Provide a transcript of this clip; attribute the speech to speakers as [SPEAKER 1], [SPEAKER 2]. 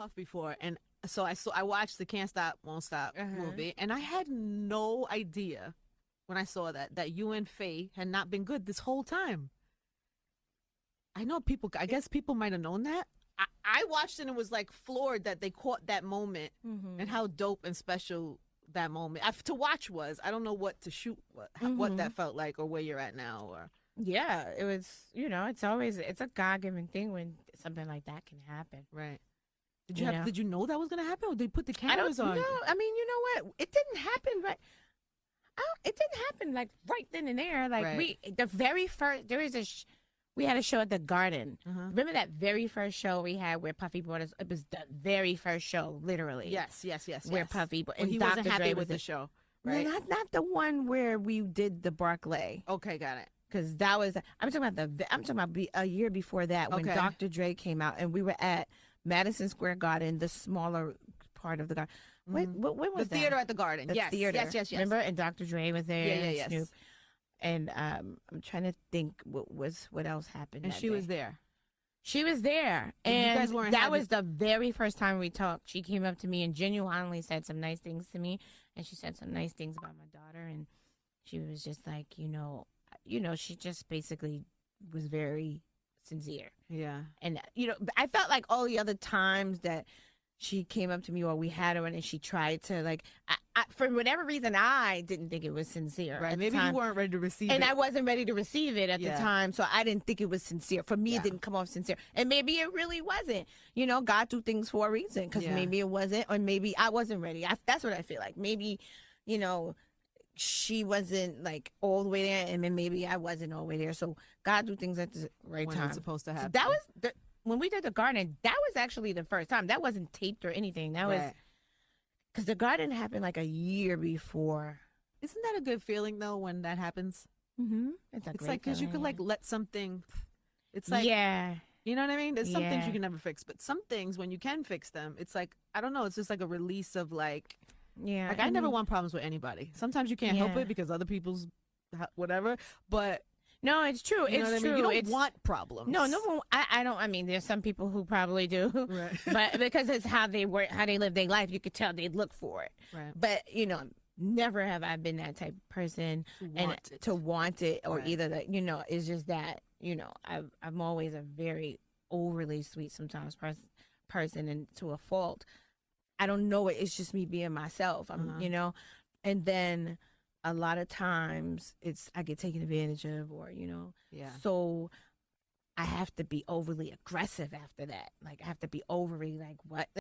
[SPEAKER 1] Puff before, and so I watched the Can't Stop Won't Stop
[SPEAKER 2] Uh-huh.
[SPEAKER 1] movie, and I had no idea when I saw that you and Faye had not been good this whole time. I know people. I guess people might have known that. I watched it and was like floored that they caught that moment and
[SPEAKER 2] Mm-hmm.
[SPEAKER 1] how dope and special that moment to watch was. I don't know what to shoot, what
[SPEAKER 2] Mm-hmm.
[SPEAKER 1] that felt like, or where you're at now, or
[SPEAKER 2] Yeah, it was, it's always, it's a God-given thing when something like that can happen,
[SPEAKER 1] right. Did you
[SPEAKER 2] you
[SPEAKER 1] have?
[SPEAKER 2] know?
[SPEAKER 1] Did you know that was gonna happen, or did they put the
[SPEAKER 2] I don't
[SPEAKER 1] cameras
[SPEAKER 2] know.
[SPEAKER 1] on?
[SPEAKER 2] I mean, you know what? It didn't happen right. It didn't happen like right then and there. Like
[SPEAKER 1] Right.
[SPEAKER 2] the very first, we had a show at the Garden.
[SPEAKER 1] Uh-huh.
[SPEAKER 2] Remember that very first show we had where Puffy brought us? It was the very first show, literally,
[SPEAKER 1] Yes, yes, yes,
[SPEAKER 2] where
[SPEAKER 1] yes.
[SPEAKER 2] Puffy
[SPEAKER 1] Well,
[SPEAKER 2] and
[SPEAKER 1] he wasn't
[SPEAKER 2] Dr.
[SPEAKER 1] happy
[SPEAKER 2] Dre was
[SPEAKER 1] with the
[SPEAKER 2] in.
[SPEAKER 1] show,
[SPEAKER 2] No,
[SPEAKER 1] right?
[SPEAKER 2] not the one where we did the Barclay.
[SPEAKER 1] Okay, got it.
[SPEAKER 2] Because that was, I'm talking about a year before that when
[SPEAKER 1] Okay.
[SPEAKER 2] Dr. Dre came out and we were at Madison Square Garden, the smaller part of the garden. Wait,
[SPEAKER 1] Hmm.
[SPEAKER 2] when
[SPEAKER 1] The
[SPEAKER 2] was that?
[SPEAKER 1] theater at the Garden.
[SPEAKER 2] The
[SPEAKER 1] Yes,
[SPEAKER 2] theater.
[SPEAKER 1] yes, yes, yes.
[SPEAKER 2] Remember? And Dr. Dre was
[SPEAKER 1] Yeah,
[SPEAKER 2] there
[SPEAKER 1] yeah,
[SPEAKER 2] and Snoop.
[SPEAKER 1] yes.
[SPEAKER 2] And I'm trying to think what else happened
[SPEAKER 1] And
[SPEAKER 2] that
[SPEAKER 1] she
[SPEAKER 2] day.
[SPEAKER 1] was there.
[SPEAKER 2] She was there,
[SPEAKER 1] And you
[SPEAKER 2] and
[SPEAKER 1] guys weren't
[SPEAKER 2] that
[SPEAKER 1] having.
[SPEAKER 2] was the very first time we talked. She came up to me and genuinely said some nice things to me, and she said some nice things about my daughter, and she was just like, she just basically was very sincere.
[SPEAKER 1] Yeah.
[SPEAKER 2] And I felt like all the other times that she came up to me or we had her and she tried to like, for whatever reason, I didn't think it was sincere
[SPEAKER 1] Right.
[SPEAKER 2] at the
[SPEAKER 1] Maybe you
[SPEAKER 2] time,
[SPEAKER 1] weren't ready to receive
[SPEAKER 2] and
[SPEAKER 1] it.
[SPEAKER 2] I wasn't ready to receive it at the
[SPEAKER 1] Yeah.
[SPEAKER 2] time, so I didn't think it was sincere. For me,
[SPEAKER 1] Yeah.
[SPEAKER 2] it didn't come off sincere, and maybe it really wasn't. God do things for a reason, because
[SPEAKER 1] Yeah.
[SPEAKER 2] maybe it wasn't, or maybe I wasn't ready. That's what I feel like. Maybe, you know, she wasn't like all the way there, and then maybe I wasn't all the way there. So God do things at the right
[SPEAKER 1] When it's
[SPEAKER 2] time.
[SPEAKER 1] supposed to
[SPEAKER 2] So
[SPEAKER 1] happen.
[SPEAKER 2] that was when we did the garden. That was actually the first time. That wasn't taped or anything. That was
[SPEAKER 1] Right.
[SPEAKER 2] because the garden happened like a year before.
[SPEAKER 1] Isn't that a good feeling though when that happens?
[SPEAKER 2] Mm-hmm. It's a
[SPEAKER 1] It's
[SPEAKER 2] great
[SPEAKER 1] like because you could like
[SPEAKER 2] feeling.
[SPEAKER 1] let something. It's like
[SPEAKER 2] Yeah.
[SPEAKER 1] you know what I mean. There's some things
[SPEAKER 2] Yeah.
[SPEAKER 1] you can never fix, but some things when you can fix them, it's like I don't know. It's just like a release of
[SPEAKER 2] Yeah.
[SPEAKER 1] like I never want problems with anybody. Sometimes you can't help
[SPEAKER 2] Yeah.
[SPEAKER 1] it because other people's whatever. But
[SPEAKER 2] No, it's true.
[SPEAKER 1] you know what I
[SPEAKER 2] It's
[SPEAKER 1] mean. You
[SPEAKER 2] true.
[SPEAKER 1] don't
[SPEAKER 2] It's
[SPEAKER 1] want problems.
[SPEAKER 2] no, no one. I don't. I mean, there's some people who probably do,
[SPEAKER 1] Right.
[SPEAKER 2] but because it's how they work, how they live their life, you could tell they look for it.
[SPEAKER 1] Right.
[SPEAKER 2] But never have I been that type of person
[SPEAKER 1] To
[SPEAKER 2] and
[SPEAKER 1] want it.
[SPEAKER 2] to want it, or
[SPEAKER 1] Right.
[SPEAKER 2] either that it's just that I'm always a very overly sweet sometimes person, and to a fault. I don't know it. It's just me being myself. And then a lot of times I get taken advantage of, or
[SPEAKER 1] Yeah.
[SPEAKER 2] so I have to be overly aggressive after that. Like I have to be overly like what